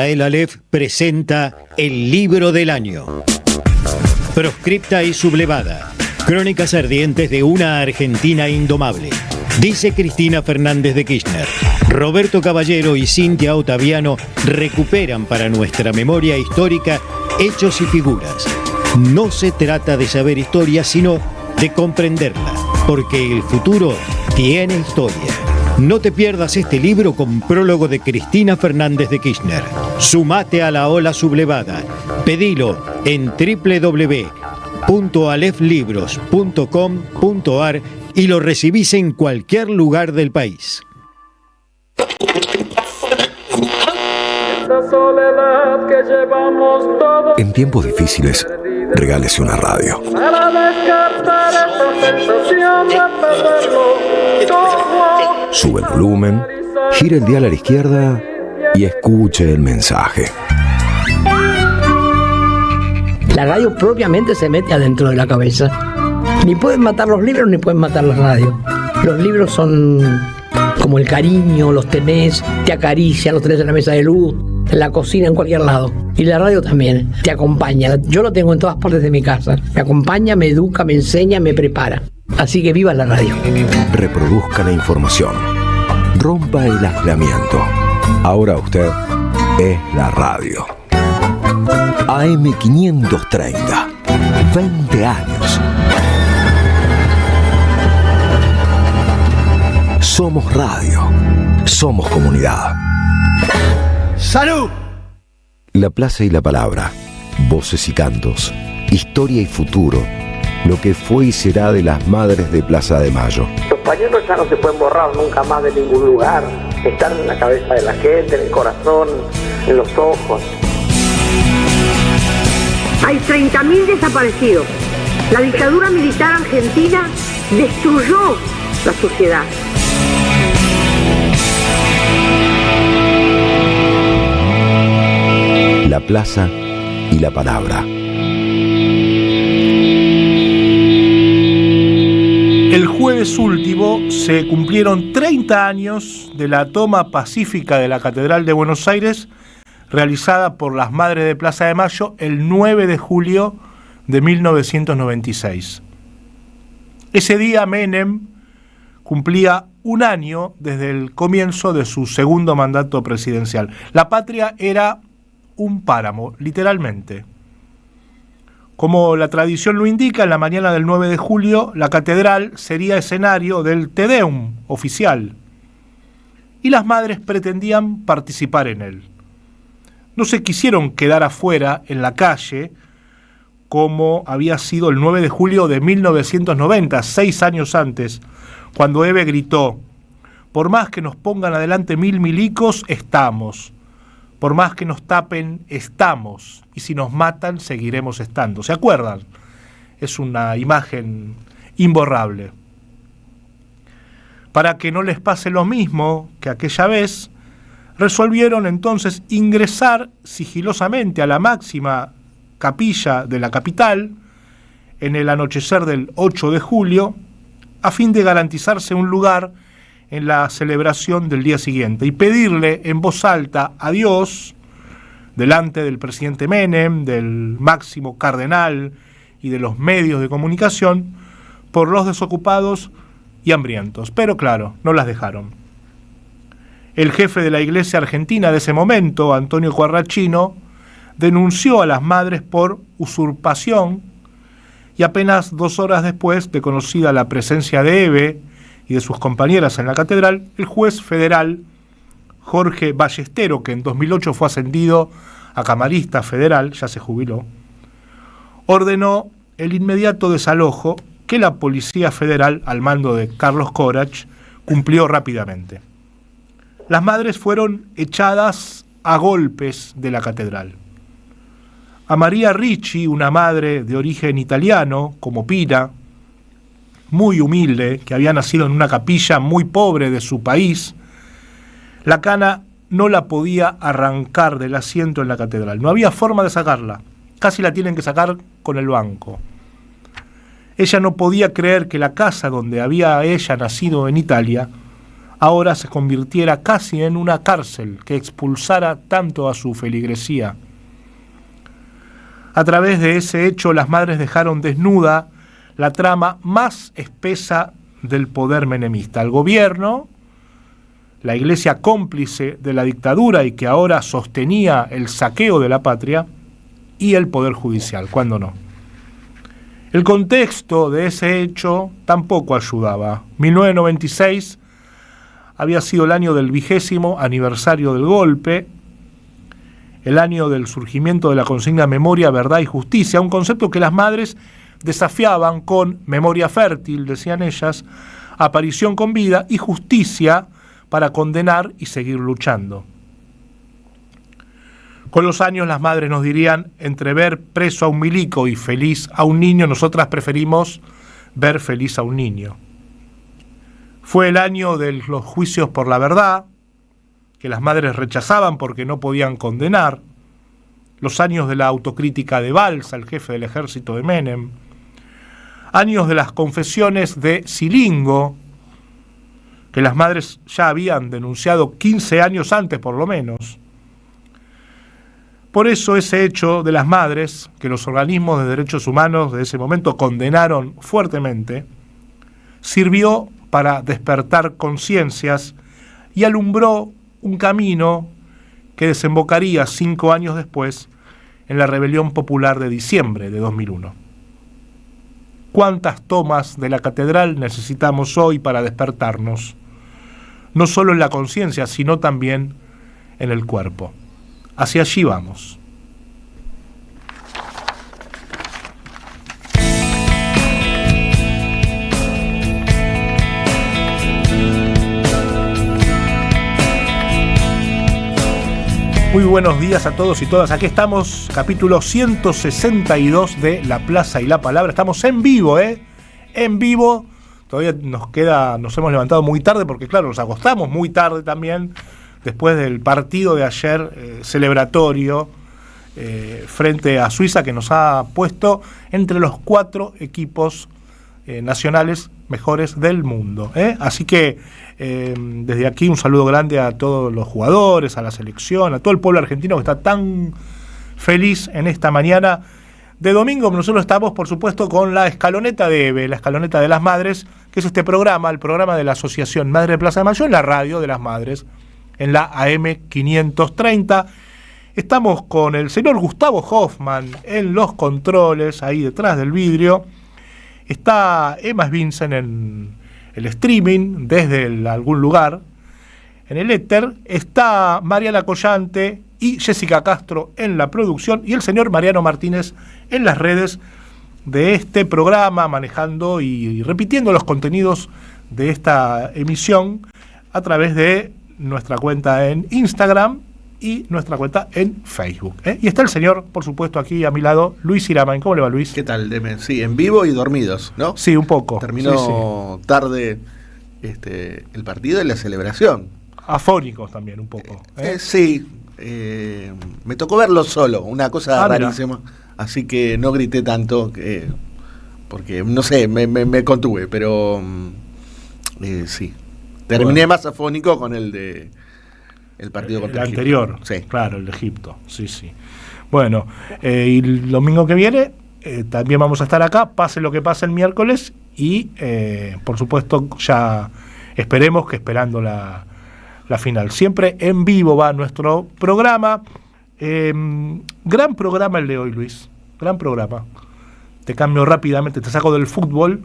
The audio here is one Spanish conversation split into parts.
Israel Aleph presenta el libro del año. Proscripta y sublevada. Crónicas ardientes de una Argentina indomable. Dice Cristina Fernández de Kirchner. Roberto Caballero y Cintia Ottaviano recuperan para nuestra memoria histórica hechos y figuras. No se trata de saber historia, sino de comprenderla, porque el futuro tiene historia. No te pierdas este libro con prólogo de Cristina Fernández de Kirchner. Sumate a la ola sublevada. Pedilo en www.aleflibros.com.ar y lo recibís en cualquier lugar del país. En tiempos difíciles, regálese una radio. Sube el volumen, gira el dial a la izquierda y escuche el mensaje. La radio propiamente se mete adentro de la cabeza. Ni pueden matar los libros ni pueden matar la radio. Los libros son como el cariño, los tenés, te acarician, los tenés en la mesa de luz, en la cocina, en cualquier lado. Y la radio también te acompaña. Yo lo tengo en todas partes de mi casa. Me acompaña, me educa, me enseña, me prepara. Así que viva la radio. Reproduzca la información. Rompa el aislamiento. Ahora usted es la radio. AM530. 20 años. Somos radio. Somos comunidad. ¡Salud! La plaza y la palabra. Voces y cantos. Historia y futuro. Lo que fue y será de las madres de Plaza de Mayo. Los pañuelos ya no se pueden borrar nunca más de ningún lugar. Están en la cabeza de la gente, en el corazón, en los ojos. Hay 30.000 desaparecidos. La dictadura militar argentina destruyó la sociedad. La plaza y la palabra. El jueves último se cumplieron 30 años de la toma pacífica de la Catedral de Buenos Aires, realizada por las Madres de Plaza de Mayo el 9 de julio de 1996. Ese día Menem cumplía un año desde el comienzo de su segundo mandato presidencial. La patria era un páramo, literalmente. Como la tradición lo indica, en la mañana del 9 de julio, la catedral sería escenario del Te Deum oficial, y las madres pretendían participar en él. No se quisieron quedar afuera, en la calle, como había sido el 9 de julio de 1990, 6 años antes, cuando Eve gritó: por más que nos pongan adelante 1000 milicos, estamos. Por más que nos tapen, estamos. Y si nos matan, seguiremos estando. ¿Se acuerdan? Es una imagen imborrable. Para que no les pase lo mismo que aquella vez, resolvieron entonces ingresar sigilosamente a la máxima capilla de la capital en el anochecer del 8 de julio, a fin de garantizarse un lugar en la celebración del día siguiente y pedirle en voz alta a Dios, delante del presidente Menem, del máximo cardenal y de los medios de comunicación, por los desocupados y hambrientos. Pero claro, no las dejaron. El jefe de la Iglesia Argentina de ese momento, Antonio Quarrachino, denunció a las madres por usurpación, y apenas 2 horas después de conocida la presencia de Eve y de sus compañeras en la catedral, el juez federal Jorge Ballestero, que en 2008 fue ascendido a camarista federal, ya se jubiló, ordenó el inmediato desalojo que la Policía Federal, al mando de Carlos Corach, cumplió rápidamente. Las madres fueron echadas a golpes de la catedral. A María Ricci, una madre de origen italiano, como Pira, muy humilde, que había nacido en una capilla muy pobre de su país, la cana no la podía arrancar del asiento en la catedral. No había forma de sacarla. Casi la tienen que sacar con el banco. Ella no podía creer que la casa donde había ella nacido en Italia ahora se convirtiera casi en una cárcel que expulsara tanto a su feligresía. A través de ese hecho, las madres dejaron desnuda la trama más espesa del poder menemista. El gobierno, la iglesia cómplice de la dictadura y que ahora sostenía el saqueo de la patria, y el poder judicial, ¿cuándo no? El contexto de ese hecho tampoco ayudaba. 1996 había sido el año del 20º aniversario del golpe, el año del surgimiento de la consigna memoria, verdad y justicia, un concepto que las madres desafiaban con memoria fértil, decían ellas, aparición con vida y justicia para condenar y seguir luchando. Con los años las madres nos dirían, entre ver preso a un milico y feliz a un niño, nosotras preferimos ver feliz a un niño. Fue el año de los juicios por la verdad, que las madres rechazaban porque no podían condenar, los años de la autocrítica de Valls, el jefe del ejército de Menem, años de las confesiones de Silingo, que las madres ya habían denunciado 15 años antes por lo menos. Por eso ese hecho de las madres, que los organismos de derechos humanos de ese momento condenaron fuertemente, sirvió para despertar conciencias y alumbró un camino que desembocaría 5 años después en la rebelión popular de diciembre de 2001. ¿Cuántas tomas de la catedral necesitamos hoy para despertarnos? No solo en la conciencia, sino también en el cuerpo. Hacia allí vamos. Muy buenos días a todos y todas. Aquí estamos, capítulo 162 de La Plaza y la Palabra. Estamos en vivo, En vivo. Todavía nos hemos levantado muy tarde porque, claro, nos acostamos muy tarde también después del partido de ayer celebratorio frente a Suiza, que nos ha puesto entre los 4 equipos nacionales mejores del mundo. Así que desde aquí un saludo grande a todos los jugadores, a la selección, a todo el pueblo argentino que está tan feliz en esta mañana de domingo. Nosotros estamos, por supuesto, con la escaloneta de EVE, la escaloneta de las madres, que es este programa, el programa de la Asociación Madre de Plaza de Mayo, en la radio de las madres, en la AM 530. Estamos con el señor Gustavo Hoffman en los controles, ahí detrás del vidrio. Está Emma Vincent en el streaming, desde algún lugar, en el éter. Está Mariana Collante y Jessica Castro en la producción, y el señor Mariano Martínez en las redes de este programa, manejando y repitiendo los contenidos de esta emisión a través de nuestra cuenta en Instagram y nuestra cuenta en Facebook. Y está el señor, por supuesto, aquí a mi lado, Luis Iraman. ¿Cómo le va, Luis? ¿Qué tal, Deme? Sí, en vivo y dormidos, ¿no? Sí, un poco. Terminó tarde el partido y la celebración. Afónicos también, un poco. Sí, me tocó verlo solo, una cosa rarísima. Así que no grité tanto, porque, no sé, me contuve, pero sí. Terminé más afónico con el partido contra el anterior, sí. Claro, el de Egipto, sí. Bueno, y el domingo que viene también vamos a estar acá, pase lo que pase el miércoles, y por supuesto ya esperemos que esperando la final. Siempre en vivo va nuestro programa. Gran programa el de hoy, Luis, gran programa. Te cambio rápidamente, te saco del fútbol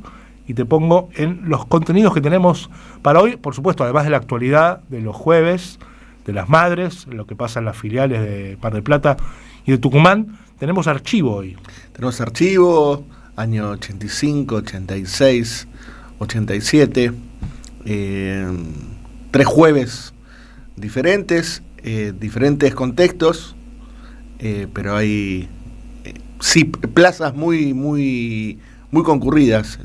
y te pongo en los contenidos que tenemos para hoy, por supuesto, además de la actualidad de los jueves, de las madres, lo que pasa en las filiales de Mar del Plata y de Tucumán. Tenemos archivo hoy. Tenemos archivo, año 85, 86, 87, 3 jueves diferentes, diferentes contextos, pero hay sí plazas muy concurridas.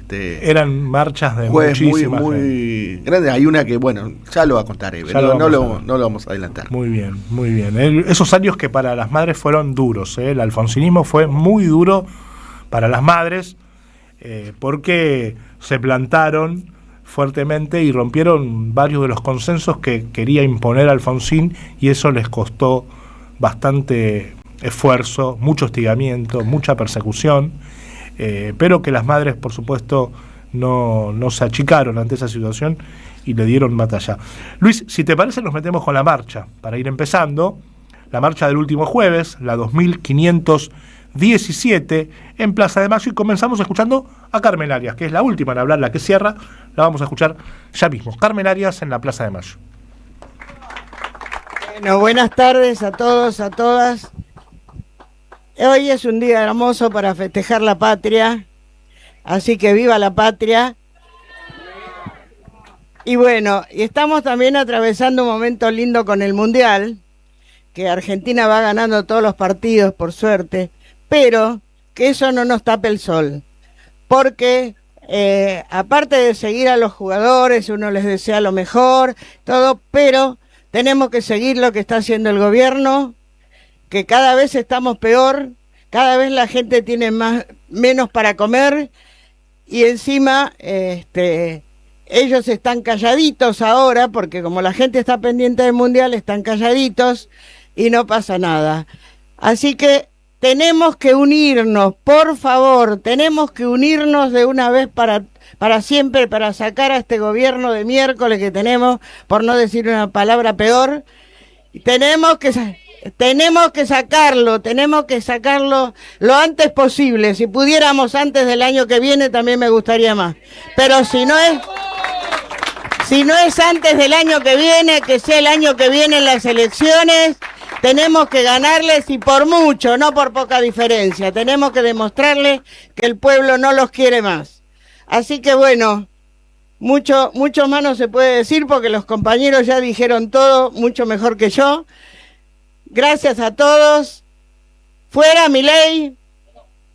Eran marchas de muchísimas muy grandes. Hay una que, bueno, ya lo va a contar Eve, no lo vamos a adelantar. Muy bien. Esos años que para las madres fueron duros, el alfonsinismo fue muy duro para las madres, porque se plantaron fuertemente y rompieron varios de los consensos que quería imponer Alfonsín, y eso les costó bastante esfuerzo, mucho hostigamiento, mucha persecución, pero que las madres, por supuesto, no se achicaron ante esa situación y le dieron batalla. Luis, si te parece, nos metemos con la marcha, para ir empezando. La marcha del último jueves, la 2517, en Plaza de Mayo, y comenzamos escuchando a Carmen Arias, que es la última en hablar, la que cierra, la vamos a escuchar ya mismo. Carmen Arias en la Plaza de Mayo. Bueno, buenas tardes a todos, a todas. Hoy es un día hermoso para festejar la patria, así que viva la patria. Y bueno, y estamos también atravesando un momento lindo con el Mundial, que Argentina va ganando todos los partidos, por suerte, pero que eso no nos tape el sol, porque aparte de seguir a los jugadores, uno les desea lo mejor, todo, pero tenemos que seguir lo que está haciendo el gobierno, que cada vez estamos peor, cada vez la gente tiene menos para comer, y encima ellos están calladitos ahora, porque como la gente está pendiente del Mundial, están calladitos y no pasa nada. Así que tenemos que unirnos, por favor, tenemos que unirnos de una vez para siempre, para sacar a este gobierno de miércoles que tenemos, por no decir una palabra peor. Tenemos que sacarlo lo antes posible. Si pudiéramos antes del año que viene también me gustaría más. Pero si no es antes del año que viene, que sea el año que viene en las elecciones, tenemos que ganarles, y por mucho, no por poca diferencia. Tenemos que demostrarles que el pueblo no los quiere más. Así que bueno, mucho más no se puede decir porque los compañeros ya dijeron todo mucho mejor que yo. Gracias a todos. Fuera Milei,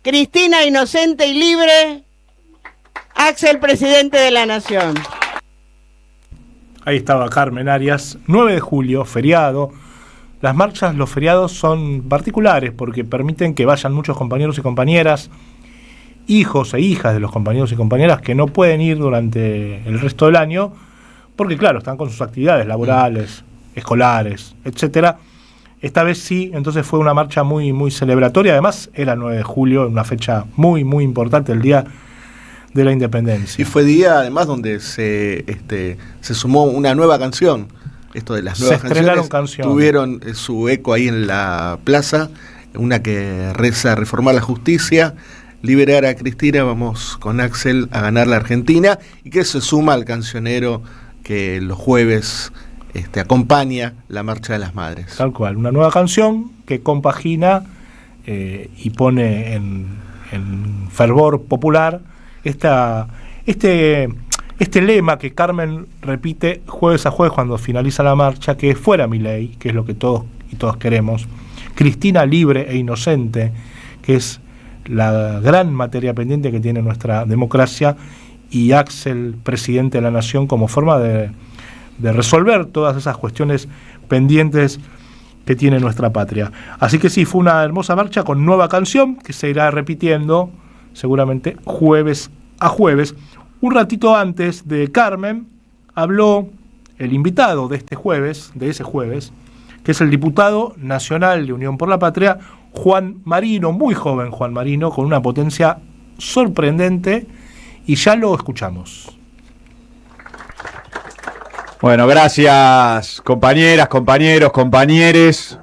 Cristina inocente y libre, Axel presidente de la Nación. Ahí estaba Carmen Arias. 9 de julio, feriado. Las marchas, los feriados son particulares porque permiten que vayan muchos compañeros y compañeras, hijos e hijas de los compañeros y compañeras que no pueden ir durante el resto del año porque, claro, están con sus actividades laborales, escolares, etcétera. Esta vez sí, entonces fue una marcha muy, muy celebratoria. Además, era el 9 de julio, una fecha muy, muy importante, el Día de la Independencia. Y fue día, además, donde se sumó una nueva canción. Esto de las nuevas canciones tuvieron su eco ahí en la plaza, una que reza reformar la justicia, liberar a Cristina, vamos con Axel a ganar la Argentina, y que se suma al cancionero que los jueves acompaña la Marcha de las Madres. Tal cual, una nueva canción que compagina y pone en fervor popular este lema que Carmen repite jueves a jueves cuando finaliza la marcha, que es fuera Milei, que es lo que todos y todas queremos, Cristina libre e inocente, que es la gran materia pendiente que tiene nuestra democracia, y Axel, presidente de la Nación, como forma de resolver todas esas cuestiones pendientes que tiene nuestra patria. Así que sí, fue una hermosa marcha con nueva canción que se irá repitiendo seguramente jueves a jueves. Un ratito antes de Carmen habló el invitado de ese jueves, que es el diputado nacional de Unión por la Patria, Juan Marino, muy joven Juan Marino, con una potencia sorprendente, y ya lo escuchamos. Bueno, gracias compañeras, compañeros, compañeres.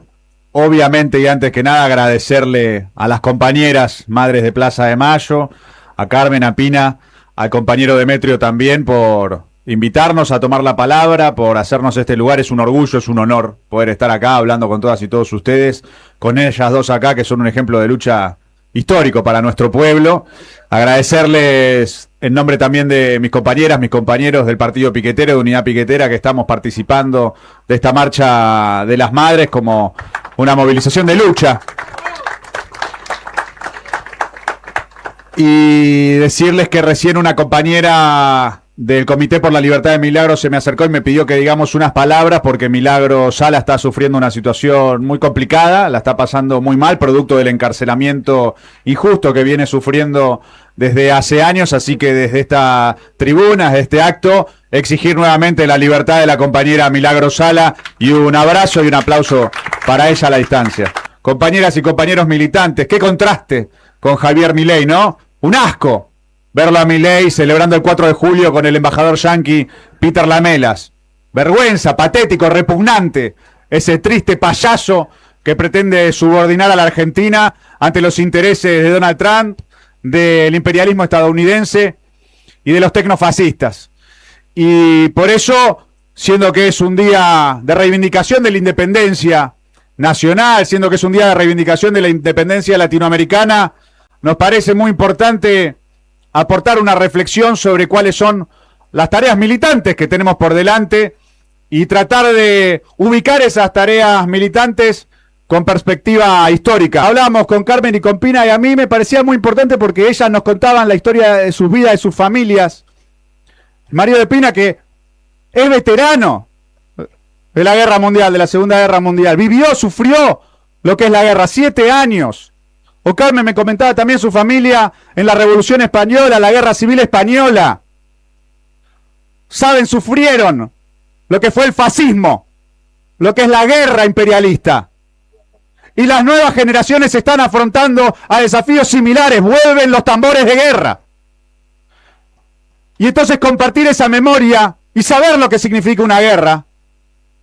Obviamente y antes que nada agradecerle a las compañeras madres de Plaza de Mayo, a Carmen, a Pina, al compañero Demetrio también por invitarnos a tomar la palabra, por hacernos este lugar. Es un orgullo, es un honor poder estar acá hablando con todas y todos ustedes, con ellas dos acá que son un ejemplo de lucha histórico para nuestro pueblo. Agradecerles en nombre también de mis compañeras, mis compañeros del Partido Piquetero, de Unidad Piquetera, que estamos participando de esta Marcha de las Madres como una movilización de lucha. Y decirles que recién una compañera del Comité por la Libertad de Milagro se me acercó y me pidió que digamos unas palabras porque Milagro Sala está sufriendo una situación muy complicada, la está pasando muy mal, producto del encarcelamiento injusto que viene sufriendo desde hace años, así que desde esta tribuna, desde este acto, exigir nuevamente la libertad de la compañera Milagros Sala y un abrazo y un aplauso para ella a la distancia. Compañeras y compañeros militantes, qué contraste con Javier Milei, ¿no? Un asco verlo a Milei celebrando el 4 de julio con el embajador yanqui Peter Lamelas. Vergüenza, patético, repugnante, ese triste payaso que pretende subordinar a la Argentina ante los intereses de Donald Trump, del imperialismo estadounidense y de los tecnofascistas. Y por eso, siendo que es un día de reivindicación de la independencia nacional, siendo que es un día de reivindicación de la independencia latinoamericana, nos parece muy importante aportar una reflexión sobre cuáles son las tareas militantes que tenemos por delante y tratar de ubicar esas tareas militantes con perspectiva histórica. Hablábamos con Carmen y con Pina y a mí me parecía muy importante porque ellas nos contaban la historia de sus vidas, de sus familias. El marido de Pina, que es veterano de la Guerra Mundial, de la Segunda Guerra Mundial, vivió, sufrió lo que es la guerra, 7 años. O Carmen me comentaba también su familia en la Revolución Española, la Guerra Civil Española. Saben, sufrieron lo que fue el fascismo, lo que es la guerra imperialista. Y las nuevas generaciones están afrontando a desafíos similares, vuelven los tambores de guerra. Y entonces compartir esa memoria y saber lo que significa una guerra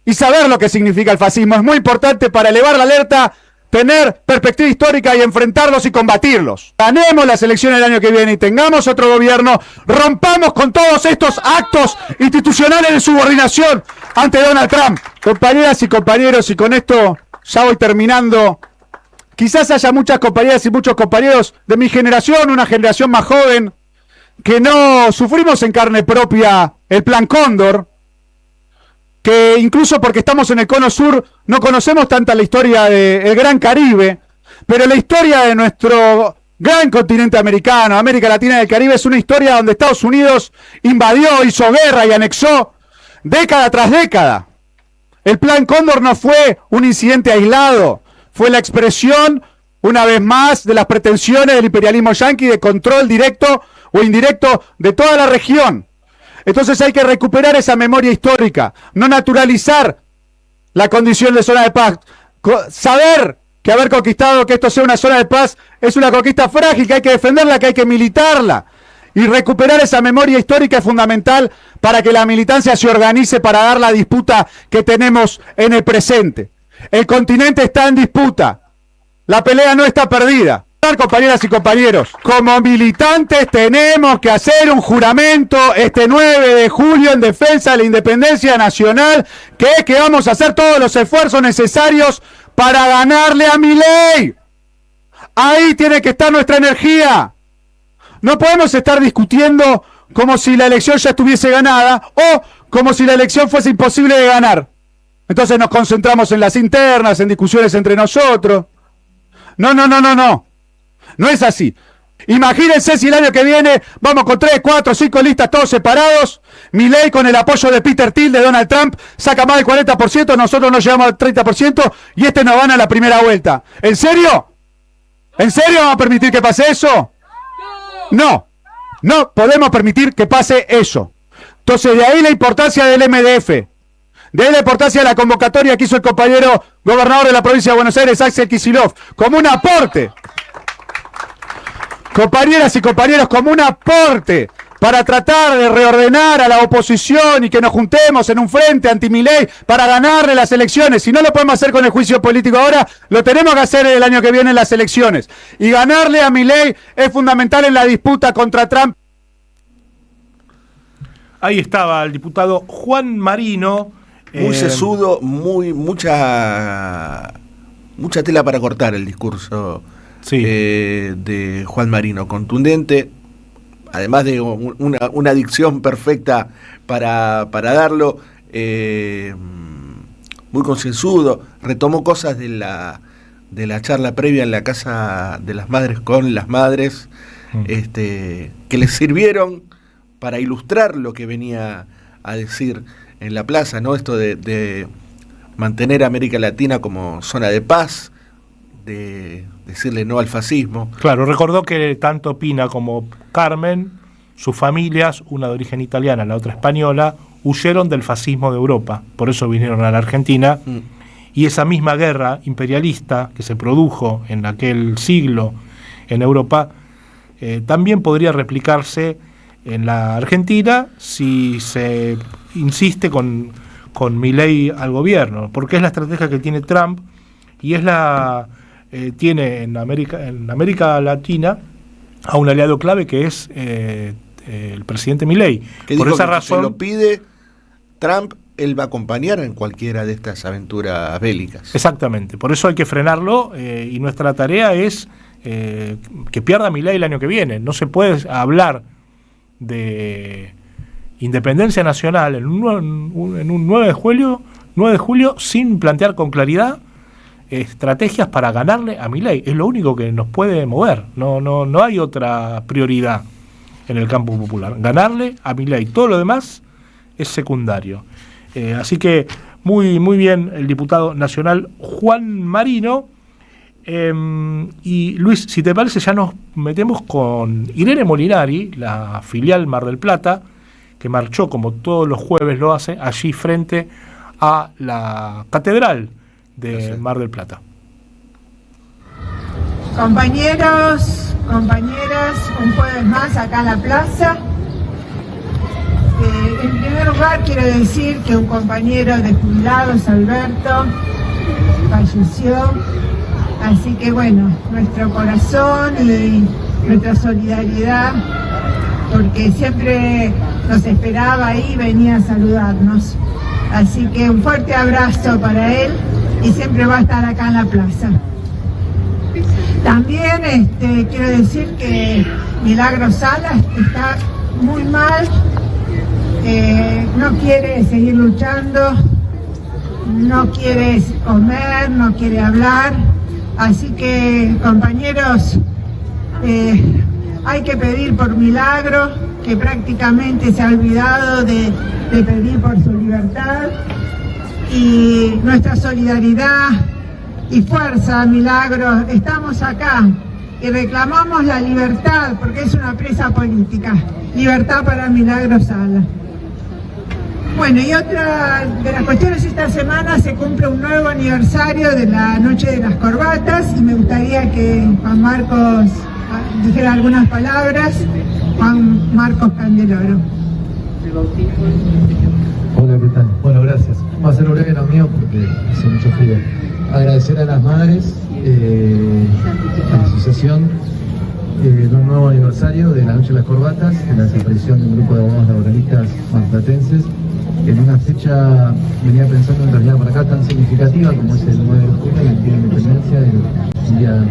y saber lo que significa el fascismo es muy importante para elevar la alerta, tener perspectiva histórica y enfrentarlos y combatirlos. Ganemos las elecciones el año que viene y tengamos otro gobierno, rompamos con todos estos actos institucionales de subordinación ante Donald Trump. Compañeras y compañeros, y con esto ya voy terminando. Quizás haya muchas compañeras y muchos compañeros de mi generación, una generación más joven, que no sufrimos en carne propia el Plan Cóndor, que incluso porque estamos en el Cono Sur no conocemos tanta la historia del Gran Caribe, pero la historia de nuestro gran continente americano, América Latina y el Caribe, es una historia donde Estados Unidos invadió, hizo guerra y anexó década tras década. El Plan Cóndor no fue un incidente aislado, fue la expresión, una vez más, de las pretensiones del imperialismo yanqui de control directo o indirecto de toda la región. Entonces hay que recuperar esa memoria histórica, no naturalizar la condición de zona de paz, saber que haber conquistado que esto sea una zona de paz es una conquista frágil, que hay que defenderla, que hay que militarla. Y recuperar esa memoria histórica es fundamental para que la militancia se organice para dar la disputa que tenemos en el presente. El continente está en disputa, la pelea no está perdida. Compañeras y compañeros, como militantes tenemos que hacer un juramento este 9 de julio en defensa de la independencia nacional, que es que vamos a hacer todos los esfuerzos necesarios para ganarle a Milei. Ahí tiene que estar nuestra energía. No podemos estar discutiendo como si la elección ya estuviese ganada o como si la elección fuese imposible de ganar. Entonces nos concentramos en las internas, en discusiones entre nosotros. No. No es así. Imagínense si el año que viene vamos con 3, 4, 5 listas todos separados. Milei con el apoyo de Peter Thiel, de Donald Trump, saca más del 40%, nosotros nos llevamos al 30% y nos van a la primera vuelta. ¿En serio? ¿En serio vamos a permitir que pase eso? No podemos permitir que pase eso. Entonces de ahí la importancia del MDF. De ahí la importancia de la convocatoria que hizo el compañero gobernador de la provincia de Buenos Aires, Axel Kicillof, como un aporte. Compañeras y compañeros, como un aporte para tratar de reordenar a la oposición y que nos juntemos en un frente anti-Milei para ganarle las elecciones. Si no lo podemos hacer con el juicio político ahora, lo tenemos que hacer el año que viene en las elecciones. Y ganarle a Milei es fundamental en la disputa contra Trump. Ahí estaba el diputado Juan Marino. Muy sesudo, mucha tela para cortar el discurso. Sí. De Juan Marino, contundente, además de una dicción perfecta para darlo, muy concienzudo, retomó cosas de la charla previa en la Casa de las Madres con las madres, que les sirvieron para ilustrar lo que venía a decir en la plaza, ¿no? Esto de mantener a América Latina como zona de paz, de decirle no al fascismo. Claro, recordó que tanto Pina como Carmen, sus familias, una de origen italiana, la otra española, huyeron del fascismo de Europa, por eso vinieron a la Argentina, y esa misma guerra imperialista que se produjo en aquel siglo en Europa, también podría replicarse en la Argentina si se insiste con Milei al gobierno, porque es la estrategia que tiene Trump y es tiene en América Latina a un aliado clave que es el presidente Milei. Por esa razón, si lo pide Trump, él va a acompañar en cualquiera de estas aventuras bélicas. Exactamente, por eso hay que frenarlo y nuestra tarea es que pierda Milei el año que viene. No se puede hablar de independencia nacional en un 9 de julio sin plantear con claridad estrategias para ganarle a Milei. Es lo único que nos puede mover. No hay otra prioridad en el campo popular. Ganarle a Milei. Todo lo demás es secundario. Así que muy bien el diputado nacional Juan Marino. Y Luis, si te parece, ya nos metemos con Irene Molinari, la filial Mar del Plata, que marchó, como todos los jueves lo hace, allí frente a la catedral de Mar del Plata. Compañeros, compañeras, un jueves más acá en la plaza. En primer lugar quiero decir que un compañero de jubilados, Alberto, falleció. Así que bueno, nuestro corazón y nuestra solidaridad, porque siempre nos esperaba ahí y venía a saludarnos. Así que un fuerte abrazo para él y siempre va a estar acá en la plaza. También quiero decir que Milagro Salas está muy mal, no quiere seguir luchando, no quiere comer, no quiere hablar. Así que, compañeros, hay que pedir por Milagro, que prácticamente se ha olvidado de pedir por su libertad, y nuestra solidaridad y fuerza, Milagro. Estamos acá y reclamamos la libertad, porque es una presa política. Libertad para Milagro Sala. Bueno, y otra de las cuestiones, esta semana se cumple un nuevo aniversario de la Noche de las Corbatas y me gustaría que Juan Marcos dijera algunas palabras. Juan Marcos Candeloro. Hola, ¿qué tal? Bueno, gracias. Va a ser breve lo mío porque hace mucho frío. Agradecer a las madres, a la asociación, de un nuevo aniversario de la Noche de las Corbatas, de la desaparición de un grupo de abogados laboralistas marplatenses. En una fecha, venía pensando en realidad para acá tan significativa como es el 9 de julio, el Día de la Independencia, un día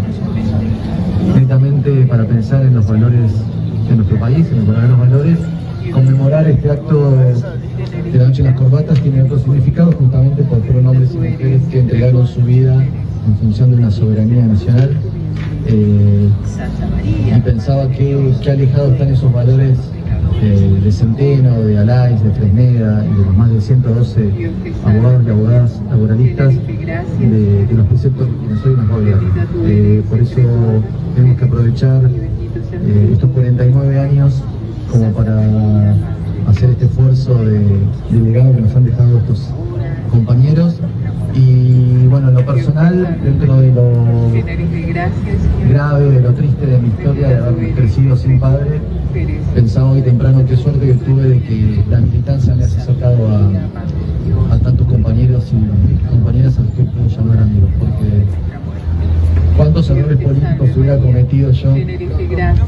netamente para pensar en los valores de nuestro país, en los verdaderos valores. Conmemorar este acto de la Noche de las Corbatas tiene otro significado, justamente porque fueron hombres y mujeres que entregaron su vida en función de una soberanía nacional. Y pensaba que alejados están esos valores de Centeno, de Alais, de Fresneda y de los más de 112 abogados y abogadas laboralistas, de los preceptos de quienes hoy nos gobiernan. Por eso tenemos que aprovechar estos 49 años como para hacer este esfuerzo de legado que nos han dejado estos compañeros. Y bueno, en lo personal, dentro de lo grave, de lo triste de mi historia, de haber crecido sin padre, pensaba hoy temprano qué suerte que tuve de que la militancia me haya acercado a tantos compañeros y compañeras a los que puedo llamar amigos, porque cuántos errores políticos hubiera cometido yo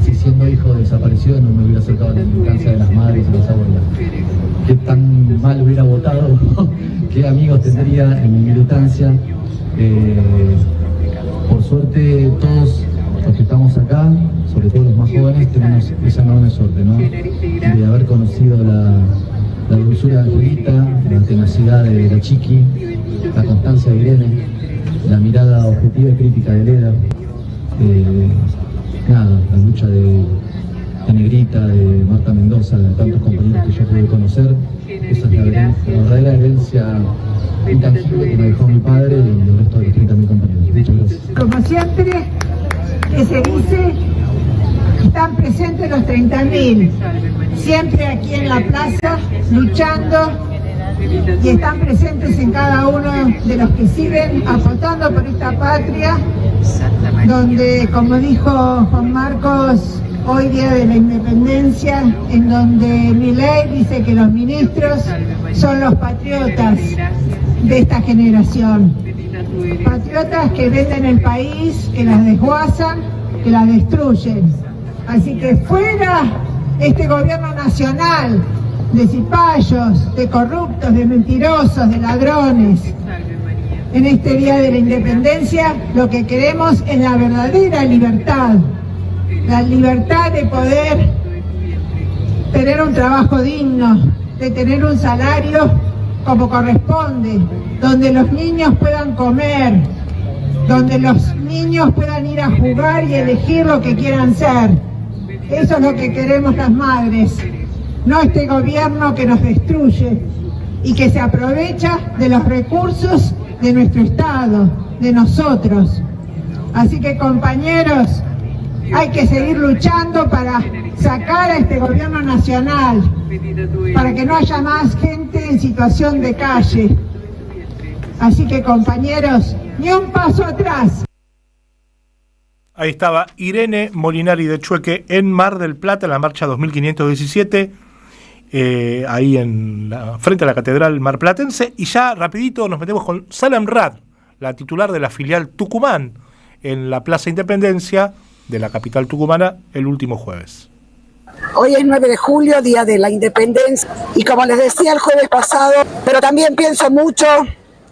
si siendo hijo desaparecido no me hubiera acercado a la militancia de las madres y las abuelas. Qué tan mal hubiera votado, qué amigos tendría en mi militancia. Por suerte todos los que estamos acá, sobre todo los más jóvenes, tenemos esa enorme suerte, ¿no? De haber conocido la dulzura de Angelita, la tenacidad de la Chiqui, la constancia de Irene, la mirada objetiva y crítica de Leda, la lucha de Negrita, de Marta Mendoza, de tantos compañeros que yo pude conocer. Esa es la verdadera herencia intangible que me dejó mi padre y el resto de los 30.000 compañeros. Muchas gracias. Como siempre que se dice, están presentes los 30.000, siempre aquí en la plaza, luchando, y están presentes en cada uno de los que siguen apostando por esta patria, donde, como dijo Juan Marcos, hoy día de la independencia, en donde Milei dice que los ministros son los patriotas de esta generación. Patriotas que venden el país, que las desguazan, que las destruyen. Así que fuera este gobierno nacional de cipayos, de corruptos, de mentirosos, de ladrones. En este día de la independencia lo que queremos es la verdadera libertad. La libertad de poder tener un trabajo digno, de tener un salario como corresponde, donde los niños puedan comer, donde los niños puedan ir a jugar y elegir lo que quieran ser. Eso es lo que queremos las madres, no este gobierno que nos destruye y que se aprovecha de los recursos de nuestro Estado, de nosotros. Así que, compañeros, hay que seguir luchando para sacar a este gobierno nacional, para que no haya más gente en situación de calle. Así que, compañeros, ni un paso atrás. Ahí estaba Irene Molinari de Chueque en Mar del Plata, en la marcha 2517, ahí frente a la Catedral Marplatense. Y ya rapidito nos metemos con Salem Rad, la titular de la filial Tucumán, en la Plaza Independencia de la capital tucumana el último jueves. Hoy es 9 de julio, Día de la Independencia, y como les decía el jueves pasado, pero también pienso mucho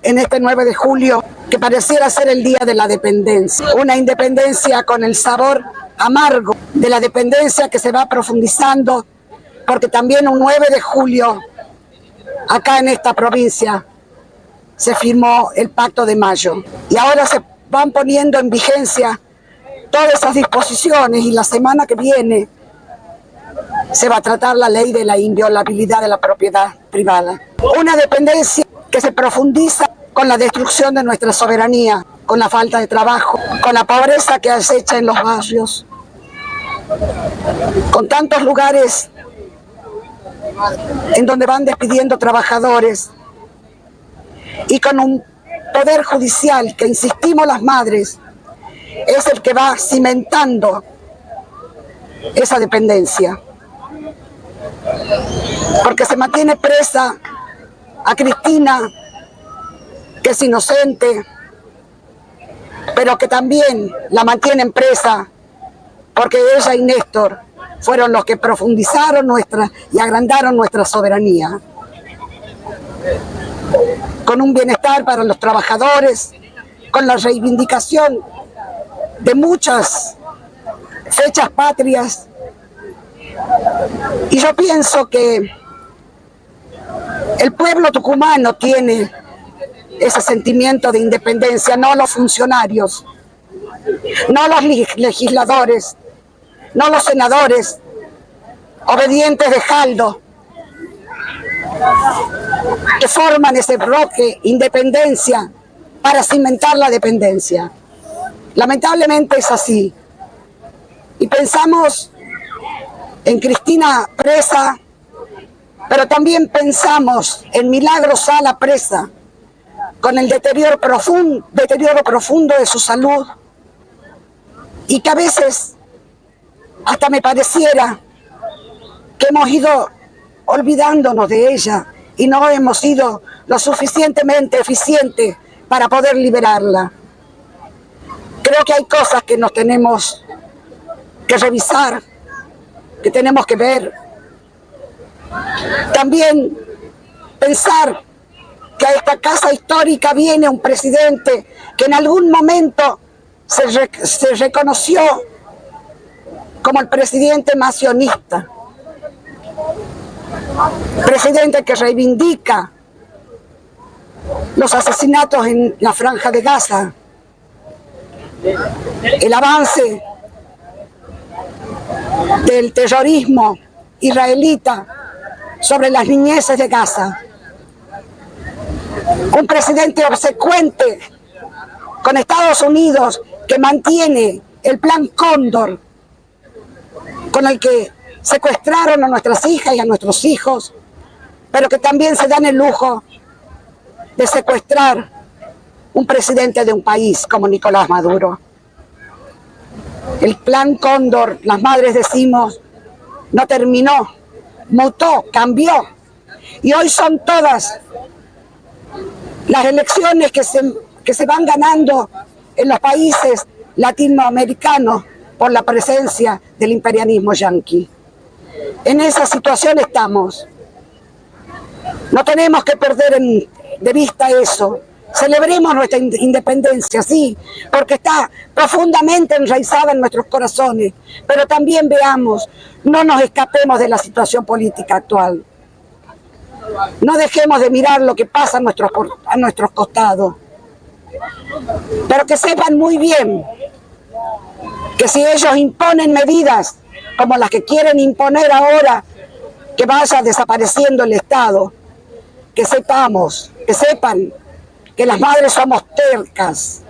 en este 9 de julio, que pareciera ser el Día de la Dependencia. Una independencia con el sabor amargo de la dependencia que se va profundizando, porque también un 9 de julio, acá en esta provincia, se firmó el Pacto de Mayo. Y ahora se van poniendo en vigencia todas esas disposiciones, y la semana que viene se va a tratar la ley de la inviolabilidad de la propiedad privada. Una dependencia que se profundiza con la destrucción de nuestra soberanía, con la falta de trabajo, con la pobreza que acecha en los barrios, con tantos lugares en donde van despidiendo trabajadores, y con un poder judicial que, insistimos las madres, es el que va cimentando esa dependencia. Porque se mantiene presa a Cristina, que es inocente, pero que también la mantienen presa porque ella y Néstor fueron los que profundizaron y agrandaron nuestra soberanía. Con un bienestar para los trabajadores, con la reivindicación de muchas fechas patrias. Y yo pienso que el pueblo tucumano tiene ese sentimiento de independencia, no los funcionarios, no los legisladores, no los senadores obedientes de Jaldo, que forman ese bloque independencia para cimentar la dependencia. Lamentablemente es así. Y pensamos en Cristina presa, pero también pensamos en Milagro Sala presa, con el deterioro profundo de su salud, y que a veces hasta me pareciera que hemos ido olvidándonos de ella y no hemos sido lo suficientemente eficientes para poder liberarla. Creo que hay cosas que nos tenemos que revisar, que tenemos que ver. También pensar que a esta casa histórica viene un presidente que en algún momento se reconoció como el presidente más sionista, presidente que reivindica los asesinatos en la Franja de Gaza, el avance del terrorismo israelita sobre las niñeces de Gaza. Un presidente obsecuente con Estados Unidos que mantiene el plan Cóndor, con el que secuestraron a nuestras hijas y a nuestros hijos, pero que también se dan el lujo de secuestrar un presidente de un país como Nicolás Maduro. El plan Cóndor, las madres decimos, no terminó, mutó, cambió. Y hoy son todas las elecciones que se van ganando en los países latinoamericanos por la presencia del imperialismo yanqui. En esa situación estamos. No tenemos que perder de vista eso. Celebremos nuestra independencia, sí, porque está profundamente enraizada en nuestros corazones, pero también veamos, no nos escapemos de la situación política actual. No dejemos de mirar lo que pasa a nuestros costados, pero que sepan muy bien que si ellos imponen medidas como las que quieren imponer ahora, que vaya desapareciendo el Estado, que sepan que las madres somos tercas,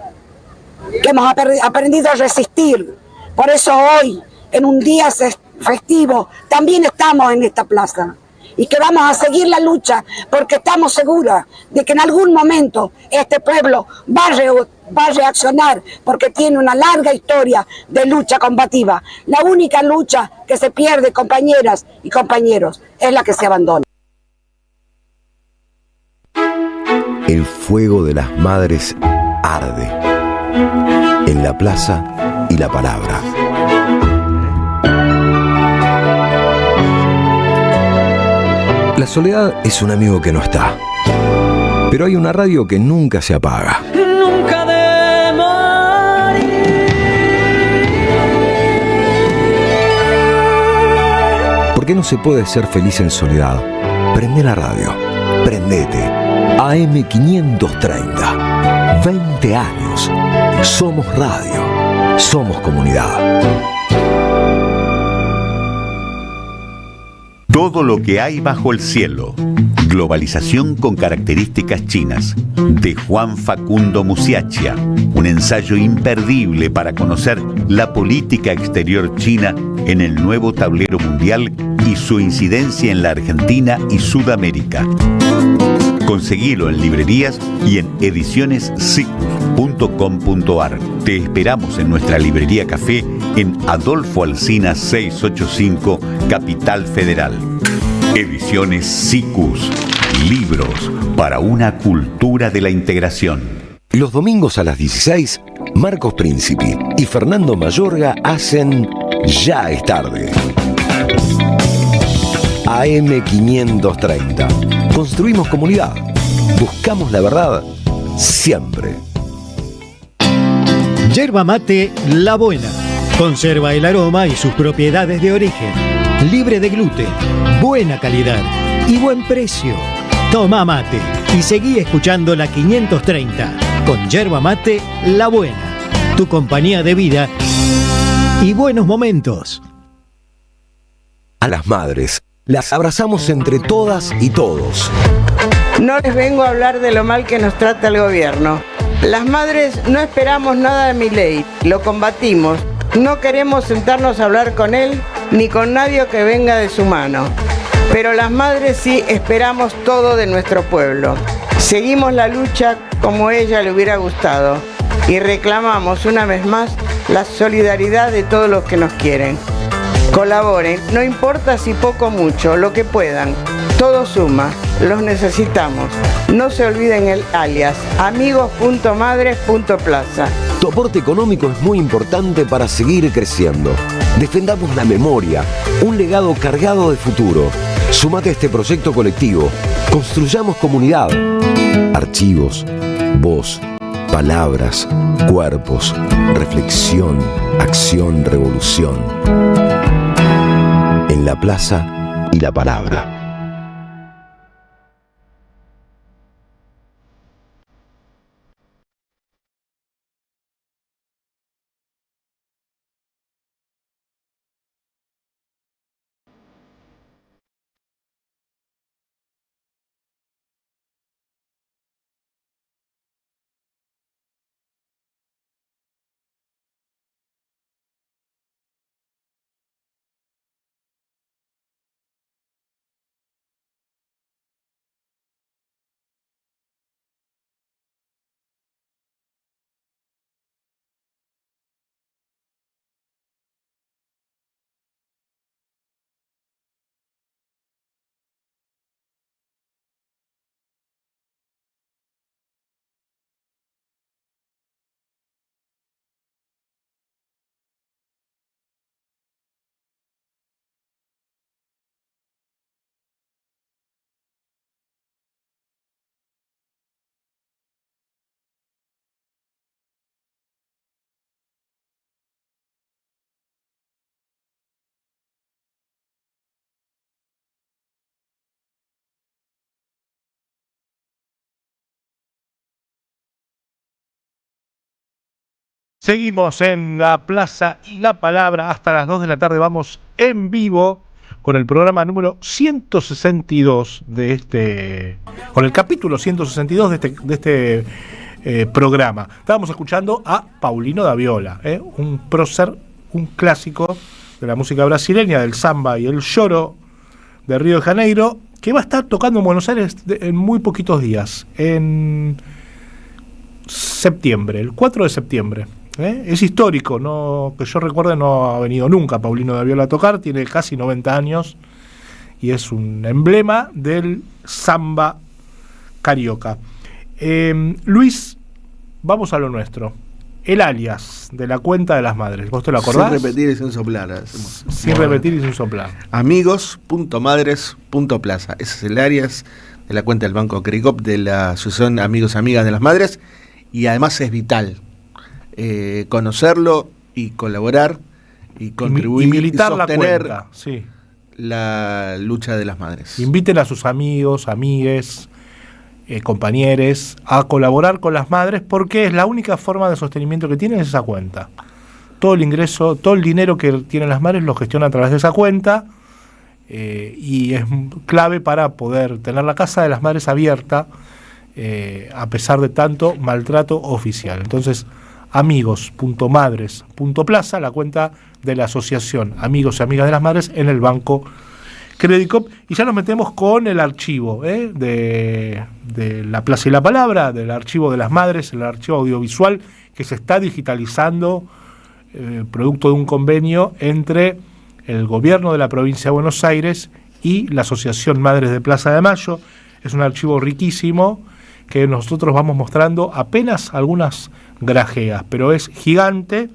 que hemos aprendido a resistir. Por eso hoy, en un día festivo, también estamos en esta plaza y que vamos a seguir la lucha porque estamos seguras de que en algún momento este pueblo va a reaccionar porque tiene una larga historia de lucha combativa. La única lucha que se pierde, compañeras y compañeros, es la que se abandona. El fuego de las madres arde en la plaza y la palabra. La soledad es un amigo que no está, pero hay una radio que nunca se apaga. Nunca de morir. ¿Por qué no se puede ser feliz en soledad? Prende la radio, prendete. AM530. 20 años. Somos radio. Somos comunidad. Todo lo que hay bajo el cielo. Globalización con características chinas. De Juan Facundo Musiacchia. Un ensayo imperdible para conocer la política exterior china en el nuevo tablero mundial y su incidencia en la Argentina y Sudamérica. Conseguilo en librerías y en edicionessicus.com.ar. Te esperamos en nuestra librería café en Adolfo Alsina 685, Capital Federal. Ediciones Siccus. Libros para una cultura de la integración. Los domingos a las 16, Marcos Príncipe y Fernando Mayorga hacen Ya es tarde. AM530. Construimos comunidad. Buscamos la verdad siempre. Yerba mate La Buena. Conserva el aroma y sus propiedades de origen. Libre de gluten, buena calidad y buen precio. Toma mate y seguí escuchando la 530 con Yerba mate La Buena. Tu compañía de vida y buenos momentos. A las madres las abrazamos entre todas y todos. No les vengo a hablar de lo mal que nos trata el gobierno. Las madres no esperamos nada de Milei, lo combatimos. No queremos sentarnos a hablar con él ni con nadie que venga de su mano. Pero las madres sí esperamos todo de nuestro pueblo. Seguimos la lucha como ella le hubiera gustado y reclamamos una vez más la solidaridad de todos los que nos quieren. Colaboren, no importa si poco o mucho, lo que puedan. Todo suma, los necesitamos. No se olviden el alias, amigos.madres.plaza. Tu aporte económico es muy importante para seguir creciendo. Defendamos la memoria, un legado cargado de futuro. Súmate a este proyecto colectivo. Construyamos comunidad. Archivos, voz, palabras, cuerpos, reflexión, acción, revolución. En la plaza y la palabra. Seguimos en la Plaza y la Palabra hasta las 2 de la tarde. Vamos en vivo con el programa número 162 con el capítulo 162 de este programa. Estábamos escuchando a Paulino da Viola, un prócer, un clásico de la música brasileña, del samba y el choro de Río de Janeiro, que va a estar tocando en Buenos Aires en muy poquitos días, en septiembre, el 4 de septiembre. Es histórico, no, que yo recuerde no ha venido nunca Paulino da Viola a tocar, tiene casi 90 años y es un emblema del samba carioca. Luis, vamos a lo nuestro. El alias de la cuenta de las madres, ¿vos te lo acordás? Sin repetir y sin soplar. Sin repetir y sin soplar. Amigos.madres.plaza. Ese es el alias de la cuenta del Banco Cricop de la Asociación Amigos Amigas de las Madres, y además es vital conocerlo y colaborar y contribuir y militar y sostener la cuenta, sí, la lucha de las madres. Inviten a sus amigos, amigues, compañeros a colaborar con las madres, porque es la única forma de sostenimiento que tienen, es esa cuenta. Todo el ingreso, todo el dinero que tienen las madres lo gestionan a través de esa cuenta, y es clave para poder tener la casa de las madres abierta a pesar de tanto maltrato oficial. Entonces, amigos.madres.plaza, la cuenta de la Asociación Amigos y Amigas de las Madres en el Banco Credicop. Y ya nos metemos con el archivo de la Plaza y la Palabra, del archivo de las madres, el archivo audiovisual que se está digitalizando, producto de un convenio entre el gobierno de la provincia de Buenos Aires y la Asociación Madres de Plaza de Mayo. Es un archivo riquísimo que nosotros vamos mostrando apenas algunas grajeas, pero es gigante,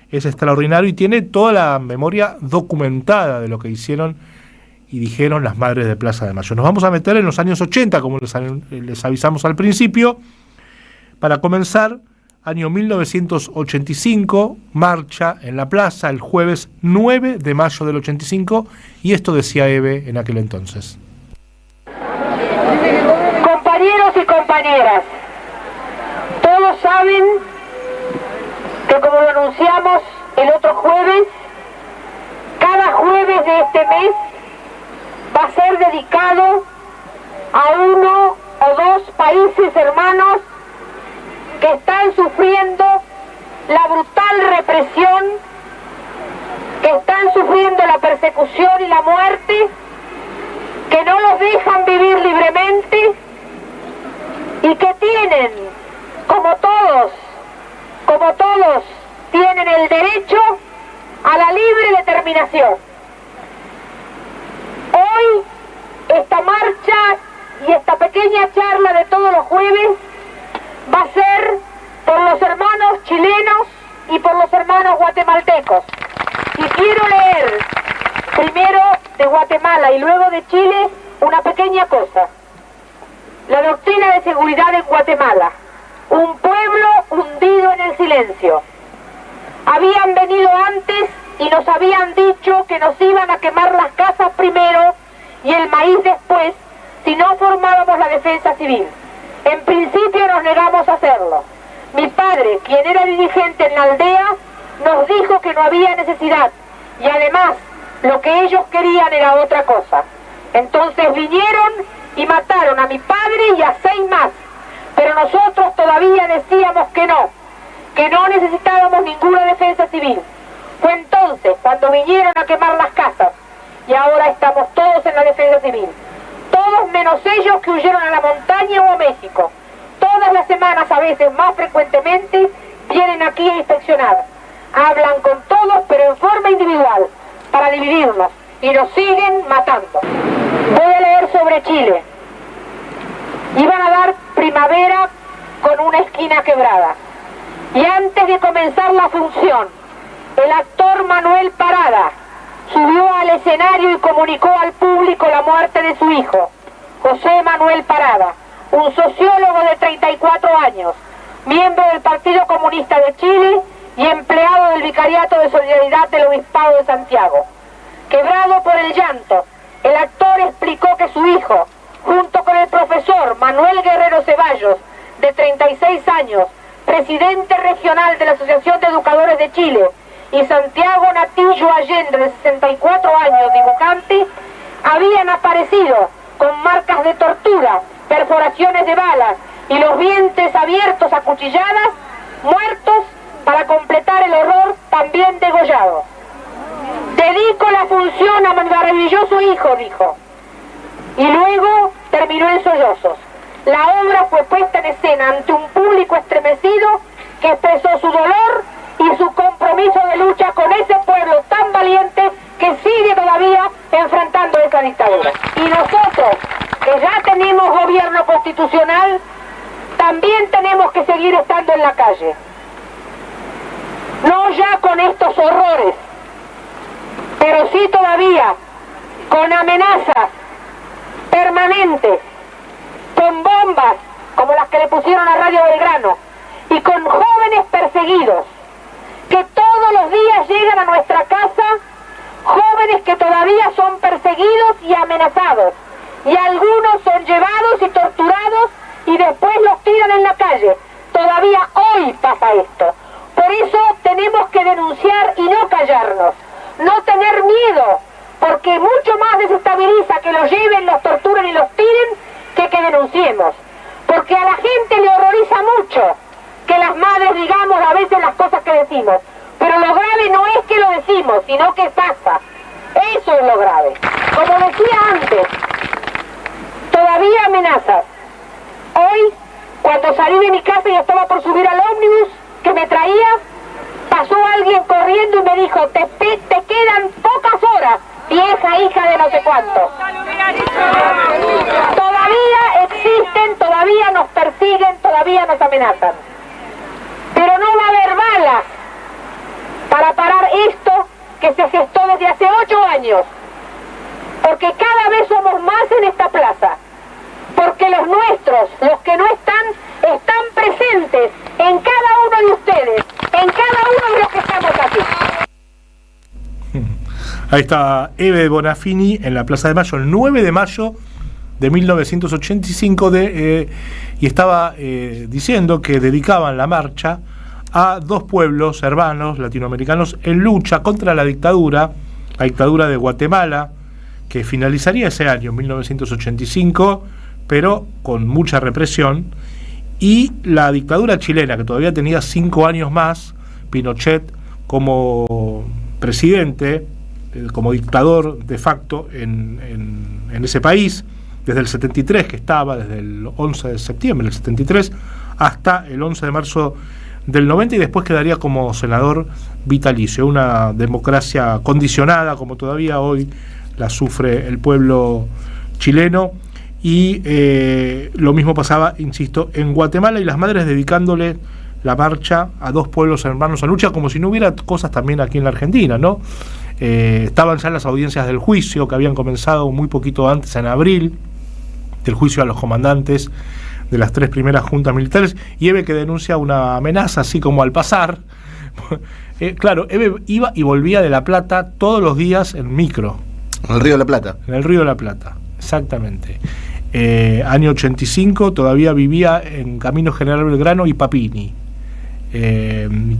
es extraordinario y tiene toda la memoria documentada de lo que hicieron y dijeron las madres de Plaza de Mayo. Nos vamos a meter en los años 80, como les avisamos al principio. Para comenzar, año 1985, marcha en la plaza el jueves 9 de mayo del 85, y esto decía Eve en aquel entonces. Compañeros y compañeras, todos saben que, como lo anunciamos el otro jueves, cada jueves de este mes va a ser dedicado a uno o dos países hermanos que están sufriendo la brutal represión, que están sufriendo la persecución y la muerte, que no los dejan vivir libremente y que tienen, como todos, tienen el derecho a la libre determinación. Hoy, esta marcha y esta pequeña charla de todos los jueves va a ser por los hermanos chilenos y por los hermanos guatemaltecos. Y quiero leer primero de Guatemala y luego de Chile una pequeña cosa. La doctrina de seguridad en Guatemala. Un pueblo hundido en el silencio. Habían venido antes y nos habían dicho que nos iban a quemar las casas primero y el maíz después si no formábamos la defensa civil. En principio nos negamos a hacerlo. Mi padre, quien era dirigente en la aldea, nos dijo que no había necesidad y además lo que ellos querían era otra cosa. Entonces vinieron y mataron a mi padre y a 6 más, pero nosotros todavía decíamos que no necesitábamos ninguna defensa civil. Fue entonces cuando vinieron a quemar las casas y ahora estamos todos en la defensa civil. Todos menos ellos que huyeron a la montaña o a México. Todas las semanas, a veces más frecuentemente, vienen aquí a inspeccionar. Hablan con todos, pero en forma individual, para dividirnos, y nos siguen matando. Voy a leer sobre Chile. Iban a dar primavera con una esquina quebrada. Y antes de comenzar la función, el actor Manuel Parada subió al escenario y comunicó al público la muerte de su hijo, José Manuel Parada, un sociólogo de 34 años, miembro del Partido Comunista de Chile y empleado del Vicariato de Solidaridad del Obispado de Santiago. Quebrado por el llanto, el actor explicó que su hijo, junto con el profesor Manuel Guerrero Ceballos, de 36 años, presidente regional de la Asociación de Educadores de Chile, y Santiago Natillo Allende, de 64 años, dibujante, habían aparecido con marcas de tortura, perforaciones de balas y los vientres abiertos a cuchilladas, muertos para completar el horror, también degollados. Dedico la función a mi maravilloso hijo, dijo. Y luego terminó en sollozos. La obra fue puesta en escena ante un público estremecido que expresó su dolor y su compromiso de lucha con ese pueblo tan valiente que sigue todavía enfrentando esa dictadura. Y nosotros, que ya tenemos gobierno constitucional, también tenemos que seguir estando en la calle. No ya con estos horrores, pero sí todavía con amenazas permanentes, con bombas como las que le pusieron a Radio Belgrano, y con jóvenes perseguidos que todos los días llegan a nuestra casa, jóvenes que todavía son perseguidos y amenazados, y algunos son llevados y torturados y después los tiran en la calle. Todavía hoy pasa esto. Por eso tenemos que denunciar y no callarnos, no tener miedo, porque mucho más desestabiliza que los lleven, los torturen y los tiren que denunciemos. Porque a la gente le horroriza mucho que las madres digamos a veces las cosas que decimos, pero lo grave no es que lo decimos, sino que pasa. Eso es lo grave. Como decía antes, todavía amenazas. Hoy, cuando salí de mi casa y estaba por subir al ómnibus que me traía, pasó alguien corriendo y me dijo, te quedan pocas horas, vieja hija de no sé cuánto. Todavía existen, todavía nos persiguen, todavía nos amenazan. Pero no va a haber balas para parar esto que se gestó desde hace 8 años. Porque cada vez somos más en esta plaza. Porque los nuestros, los que no están presentes en cada uno de ustedes, en cada uno de los que estamos aquí. Ahí está Eve Bonafini en la Plaza de Mayo, el 9 de mayo de 1985, y estaba diciendo que dedicaban la marcha a dos pueblos hermanos latinoamericanos en lucha contra la dictadura de Guatemala, que finalizaría ese año, 1985, pero con mucha represión, y la dictadura chilena, que todavía tenía 5 años más, Pinochet como presidente, como dictador de facto en ese país, desde el 73 que estaba, desde el 11 de septiembre del 73 hasta el 11 de marzo del 90, y después quedaría como senador vitalicio, una democracia condicionada como todavía hoy la sufre el pueblo chileno. Y lo mismo pasaba, insisto, en Guatemala, y las madres dedicándole la marcha a dos pueblos hermanos en lucha, como si no hubiera cosas también aquí en la Argentina, ¿no? Estaban ya las audiencias del juicio, que habían comenzado muy poquito antes, en abril, del juicio a los comandantes de las 3 primeras juntas militares, y Eve, que denuncia una amenaza, así como al pasar. Claro, Eve iba y volvía de La Plata todos los días en micro. En el Río de la Plata. En el Río de la Plata, exactamente. Año 85, todavía vivía en Camino General Belgrano y Papini.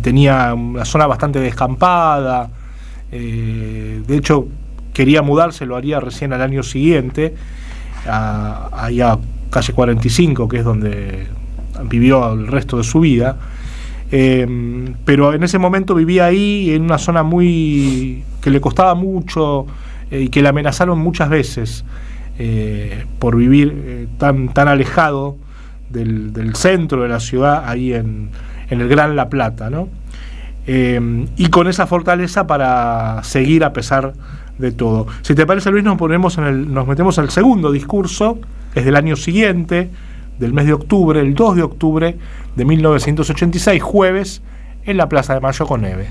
Tenía una zona bastante descampada. De hecho, quería mudarse, lo haría recién al año siguiente, allá a calle 45, que es donde vivió el resto de su vida. Pero en ese momento vivía ahí, en una zona que le costaba mucho y que le amenazaron muchas veces por vivir tan alejado del centro de la ciudad, ahí en el Gran La Plata, ¿no? Y con esa fortaleza para seguir a pesar de todo. Si te parece, Luis, nos metemos al segundo discurso, es del año siguiente, del mes de octubre, el 2 de octubre de 1986, jueves, en la Plaza de Mayo con Eve.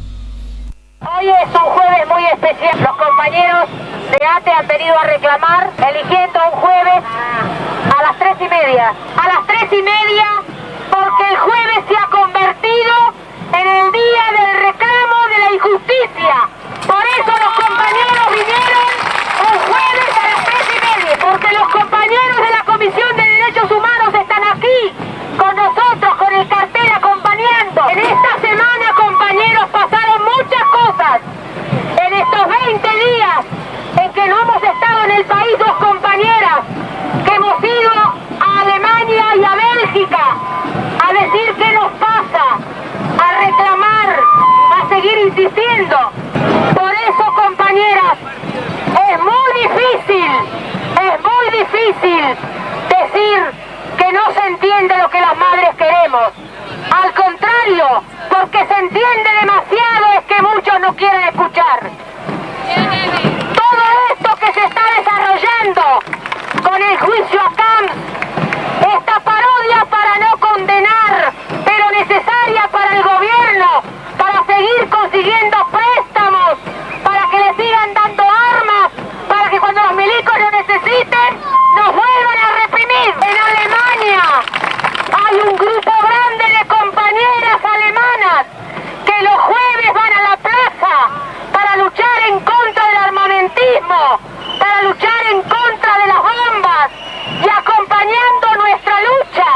Hoy es un jueves muy especial. Los compañeros de ATE han venido a reclamar, eligiendo un jueves a las 3:30. A las 3:30, porque el jueves se ha convertido en el día del reclamo de la injusticia. Por eso los compañeros vinieron un jueves a las 3:30, porque los compañeros de la Comisión de Derechos Humanos están aquí con nosotros, con el cartel acompañado. difícil decir que no se entiende lo que las madres queremos. Al contrario, porque se entiende demasiado es que muchos no quieren escuchar. Todo esto que se está desarrollando con el juicio a Camps, esta parodia para no condenar, pero necesaria para el gobierno, para seguir consiguiendo préstamos, para que le sigan dando armas, para que cuando los milicos lo necesiten, nos vuelvan a reprimir. En Alemania hay un grupo grande de compañeras alemanas que los jueves van a la plaza para luchar en contra del armamentismo, para luchar en contra de las bombas y acompañando nuestra lucha.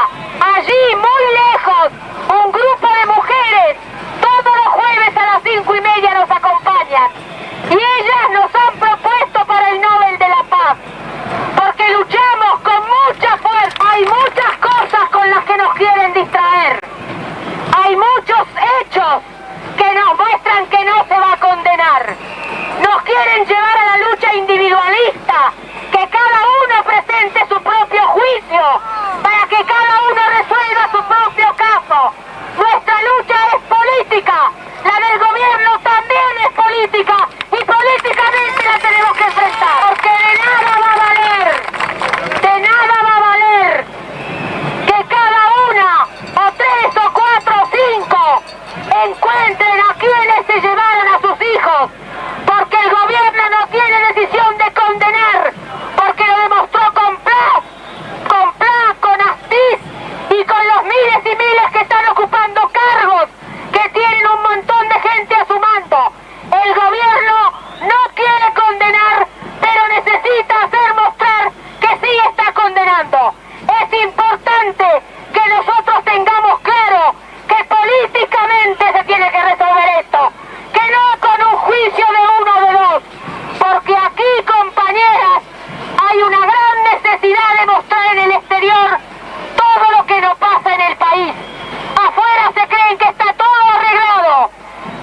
Allí, muy lejos, un grupo de mujeres todos los jueves a las 5:30 nos acompañan y ellas nos han propuesto para el Nobel de la Paz, porque luchamos con mucha fuerza. Hay muchas cosas con las que nos quieren distraer, hay muchos hechos que nos muestran que no se va a condenar. Nos quieren llevar a la lucha individualista, que cada uno presente su propio juicio, para que cada uno resuelva su propio caso. Nuestra lucha es política, la del gobierno también es política, y políticamente la tenemos que enfrentar, porque de nada va a valer que cada una, o 3 o 4 o 5, encuentren a quienes se llevaron a sus hijos, porque el gobierno no tiene decisión de condenar, porque lo demostró con Plas, con Astiz y con los miles y miles que están ocupando cargos, que tienen un montón de gente a su mando. El gobierno no quiere condenar, pero necesita hacer mostrar que sí está condenando. Es importante que nosotros tengamos claro que políticamente se tiene que resolver esto, que no con un juicio de 1 o de 2, porque aquí, compañeras, hay una gran necesidad de mostrar en el exterior todo lo que no pasa en el país. Afuera se creen que está todo arreglado,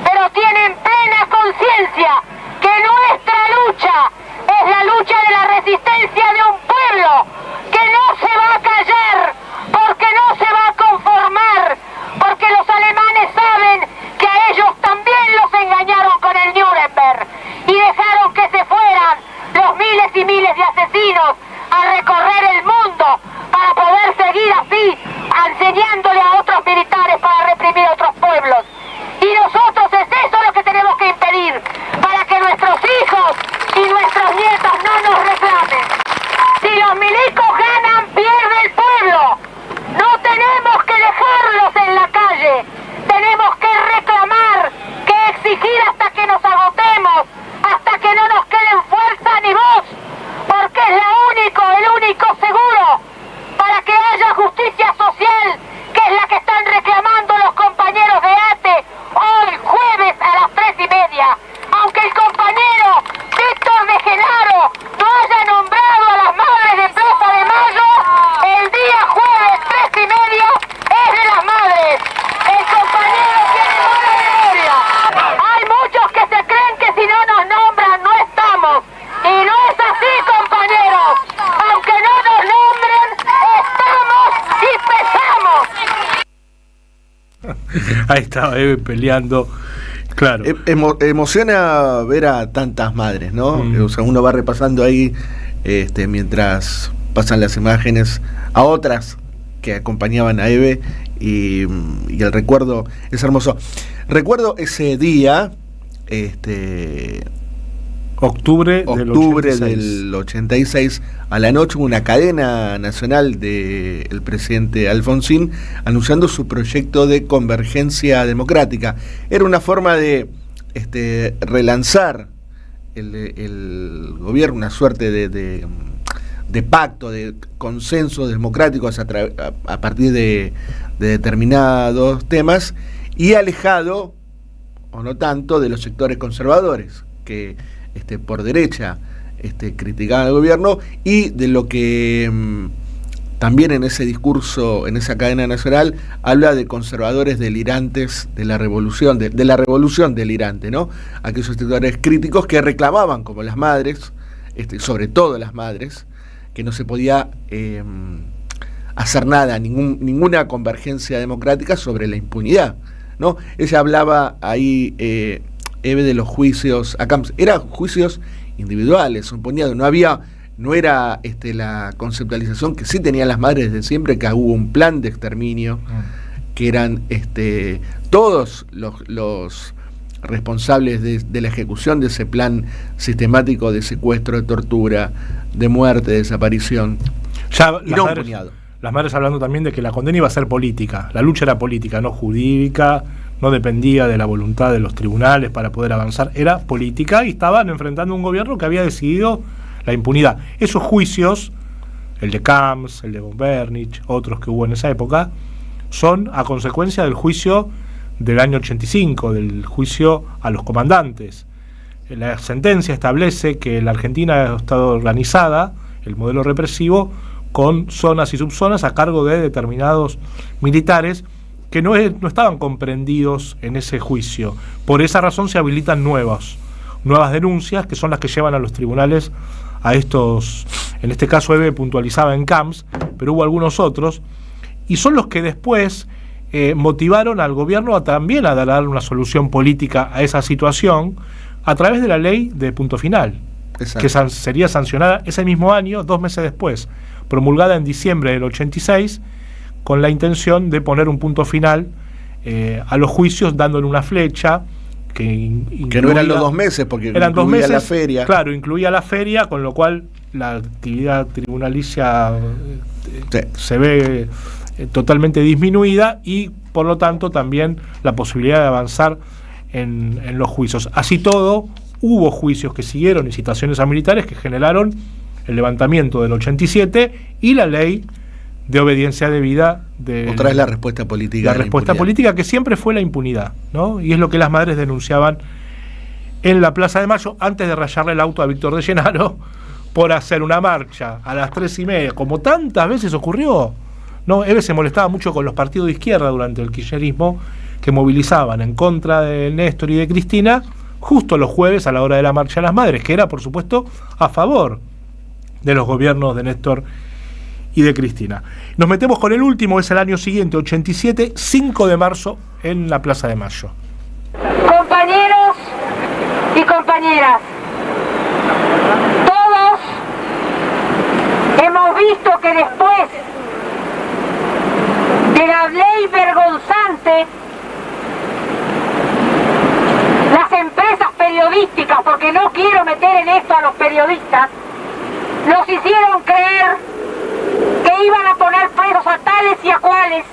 pero tienen plena conciencia que nuestra lucha es la lucha de la resistencia de un pueblo que no se va a callar, porque no se va a conformar, porque los alemanes saben que a ellos también los engañaron con el Nuremberg y dejaron que se fueran los miles y miles de asesinos a recorrer el mundo para poder seguir así enseñándole a otros militares para reprimir otros pueblos. Y nosotros es eso lo que tenemos que impedir, para que nuestros hijos y nuestros nietos no nos reclamen. Si los milicos ganan, pierde el pueblo. No tenemos que dejarlos en la calle, tenemos que reclamar, que exigir hasta que nos agotemos, hasta que no nos queden fuerza ni voz, porque es el único seguro para que haya justicia social, que es la que están reclamando los compañeros de ATE hoy jueves a las 3:30. Aunque el compañero Víctor de Genaro no haya nombrado a las madres de Plaza de Mayo, el día jueves 3:30 es de las madres. El compañero tiene mala memoria. Hay muchos que se creen que si no nos nombran no estamos. Y no es así, compañeros. Aunque no nos nombren, estamos y pesamos. Ahí estaba Eve peleando. Claro. Emociona ver a tantas madres, ¿no? O sea, uno va repasando ahí mientras pasan las imágenes a otras que acompañaban a Eve y el recuerdo es hermoso. Recuerdo ese día, octubre del 86, a la noche, una cadena nacional del presidente Alfonsín anunciando su proyecto de convergencia democrática. Era una forma de relanzar el gobierno, una suerte de pacto, de consenso democráticos a partir de determinados temas, y alejado, o no tanto, de los sectores conservadores, que por derecha criticaban al gobierno, y de lo que también en ese discurso, en esa cadena nacional, habla de conservadores delirantes de la revolución, de la revolución delirante, ¿no? Aquellos sectores críticos que reclamaban, como las madres, sobre todo las madres, que no se podía hacer nada, ninguna convergencia democrática sobre la impunidad, ¿no? Ella hablaba ahí, Eve, de los juicios a Camps. Eran juicios individuales, suponiendo, no era la conceptualización que sí tenían las madres desde siempre, que hubo un plan de exterminio, que eran todos los responsables de la ejecución de ese plan sistemático de secuestro, de tortura, de muerte, de desaparición. Ya las madres hablando también de que la condena iba a ser política, la lucha era política, no jurídica, no dependía de la voluntad de los tribunales para poder avanzar, era política, y estaban enfrentando un gobierno que había decidido la impunidad. Esos juicios, el de Camps, el de von Bernich, otros que hubo en esa época, son a consecuencia del juicio del año 85, del juicio a los comandantes. La sentencia establece que la Argentina ha estado organizada, el modelo represivo, con zonas y subzonas a cargo de determinados militares que no estaban comprendidos en ese juicio. Por esa razón se habilitan nuevas denuncias, que son las que llevan a los tribunales a estos, en este caso Eve puntualizaba en Camps, pero hubo algunos otros, y son los que después motivaron al gobierno también a dar una solución política a esa situación a través de la ley de punto final. Exacto. Que sería sancionada ese mismo año, 2 meses después, promulgada en diciembre del 86, con la intención de poner un punto final a los juicios, dándole una flecha que no eran los 2 meses, porque eran 2 meses, la feria. Claro, incluía la feria, con lo cual la actividad tribunalicia se ve totalmente disminuida, y por lo tanto también la posibilidad de avanzar en los juicios. Así todo, hubo juicios que siguieron y citaciones a militares que generaron el levantamiento del 87 y la ley de obediencia debida. Otra es la respuesta política. La respuesta política, que siempre fue la impunidad, ¿no? Y es lo que las madres denunciaban en la Plaza de Mayo, antes de rayarle el auto a Víctor de Llenaro por hacer una marcha a las 3:30, como tantas veces ocurrió, ¿no? Eve se molestaba mucho con los partidos de izquierda durante el kirchnerismo, que movilizaban en contra de Néstor y de Cristina justo los jueves a la hora de la marcha de las madres, que era por supuesto a favor de los gobiernos de Néstor y de Cristina. Nos metemos con el último, es el año siguiente, 87, 5 de marzo, en la Plaza de Mayo. Compañeros y compañeras, todos hemos visto que después de la ley vergonzante, las empresas periodísticas, porque no quiero meter en esto a los periodistas, nos hicieron creer que iban a poner presos a tales y a cuales,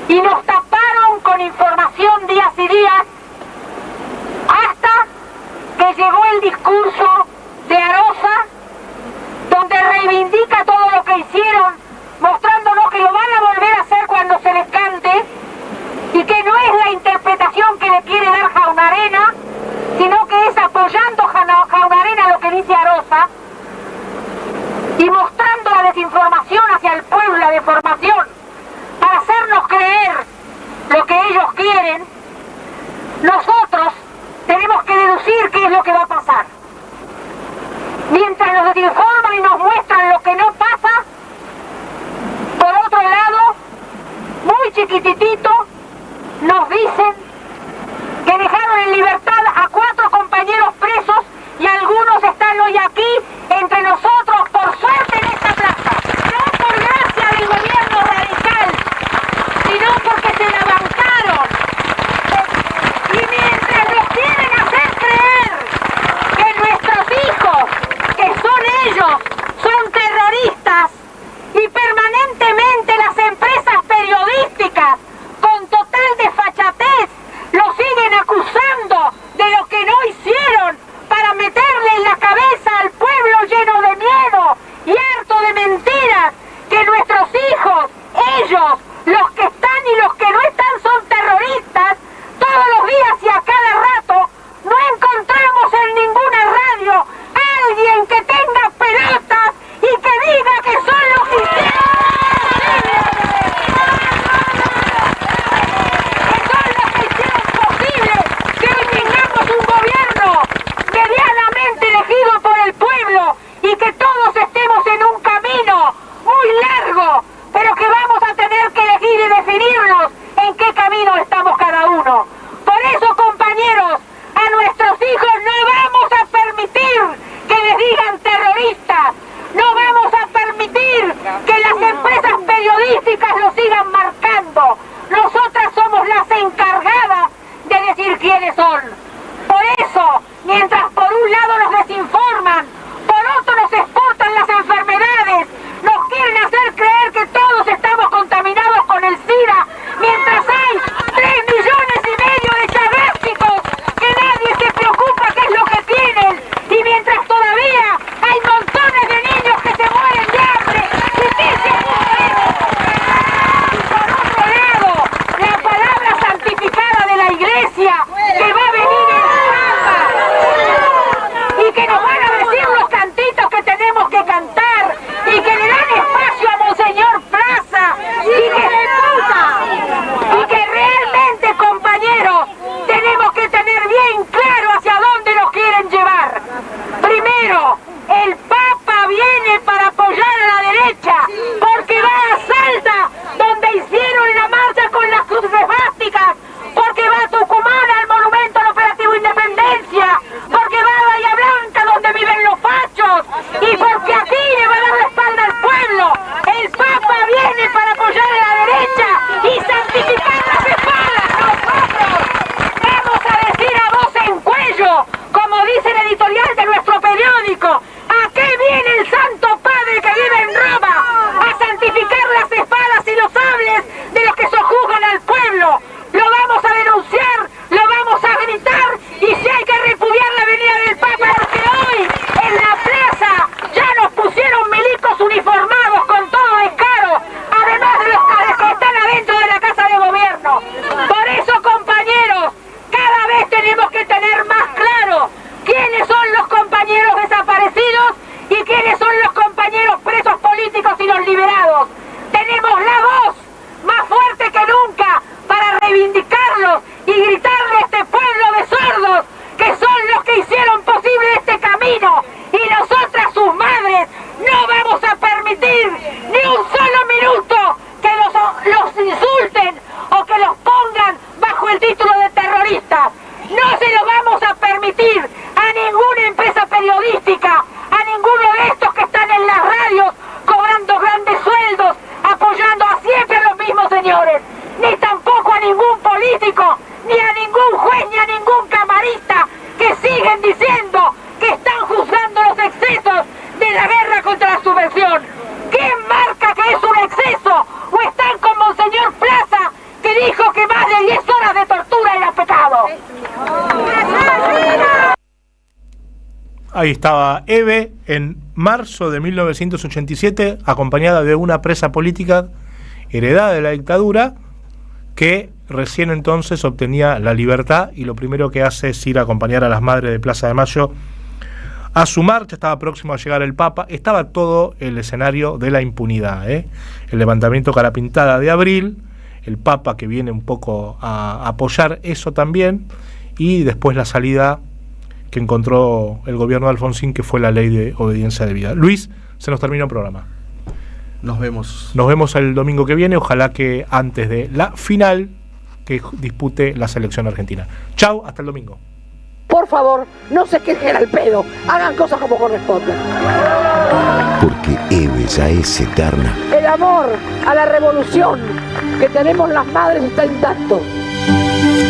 y nos taparon con información días y días, hasta que llegó el discurso de Arosa, donde reivindica todo lo que hicieron, mostrándonos que lo van a volver a hacer cuando se les cante, y que no es la interpretación que le quiere dar Jaunarena, sino que es apoyando Jaunarena lo que dice Arosa, y mostrando la desinformación hacia el pueblo, la deformación, para hacernos creer lo que ellos quieren. Nosotros tenemos que deducir qué es lo que va a pasar. Mientras nos desinforman y nos muestran lo que no pasa, por otro lado, muy chiquititito, nos dicen que dejaron en libertad a 4 compañeros presos, y algunos están hoy aquí entre nosotros, por suerte, en esta plaza, no por gracia del gobierno políticas lo sigan marcando. Nosotras somos las encargadas de decir quiénes son. Por eso, mientras por un lado nos desinforman, por otro nos exportan las enfermedades, nos quieren hacer creer que todos estamos contaminados con el SIDA, mientras hay 3,5 millones de diabéticos que nadie se preocupa qué es lo que tienen, y mientras todavía hay montones de niños que se mueren de hambre, y por otro lado, la palabra santificada de la Iglesia, que va a venir en Papa, y que nos van a decir los cantitos que tenemos que cantar, y que le dan espacio a Monseñor Plaza, y que realmente, compañeros, tenemos que tener bien claro hacia dónde nos quieren llevar. Primero, el Papa viene para apoyar a la derecha, porque va a Salta, donde hicieron la marcha con las cruces esvásticas, porque va a Tucumán al monumento al Operativo Independencia, porque va a Bahía Blanca, donde viven los fachos, y porque aquí le va a dar la espalda al pueblo. El Papa viene para apoyar a la derecha y santificar las espadas. Nosotros vamos a decir a voz en cuello, como dice el editorial de nuestro periódico, ¿a qué viene el Santo Padre que vive en Roma? A santificar las espadas y los sables de los que sojuzgan al pueblo. Lo vamos a denunciar, lo vamos a gritar, y si hay que repudiar la venida del Papa, porque hoy en la plaza ya nos pusieron milicos uniformados con todo descaro, además de los que están adentro de la Casa de Gobierno. Por eso, compañeros, cada vez tenemos que tener más claro quiénes son los compañeros desaparecidos y quiénes son los compañeros presos políticos y los liberados. Tenemos la voz más fuerte que nunca para reivindicarlos y gritarle a este pueblo de sordos que son los que hicieron posible este camino, y nosotras, sus madres, no vamos a permitir ni un solo minuto que los insulten o que los pongan bajo el título de terroristas. No se lo vamos a permitir a ninguna empresa periodística, a ninguno de estos que están en las radios cobrando grandes sueldos, apoyando a siempre a los mismos señores, ni tampoco a ningún político, ni a ningún juez, ni a ningún camarista que siguen diciendo que están juzgando los excesos de la guerra contra la subversión. ¿Quién marca que es un exceso? ¿O están con Monseñor Plaza, que dijo que más de 10 horas de tortura era pecado? Ahí estaba Eve en marzo de 1987, acompañada de una presa política heredada de la dictadura, que recién entonces obtenía la libertad, y lo primero que hace es ir a acompañar a las madres de Plaza de Mayo a su marcha. Estaba próximo a llegar el Papa, estaba todo el escenario de la impunidad, el levantamiento cara pintada de abril, el Papa que viene un poco a apoyar eso también, y después la salida que encontró el gobierno de Alfonsín, que fue la ley de obediencia debida. Luis, se nos terminó el programa. Nos vemos. Nos vemos el domingo que viene, ojalá que antes de la final que dispute la selección argentina. Chau, hasta el domingo. Por favor, no se quejen al pedo, hagan cosas como corresponden. Porque Eve ya es eterna. El amor a la revolución que tenemos las madres está intacto.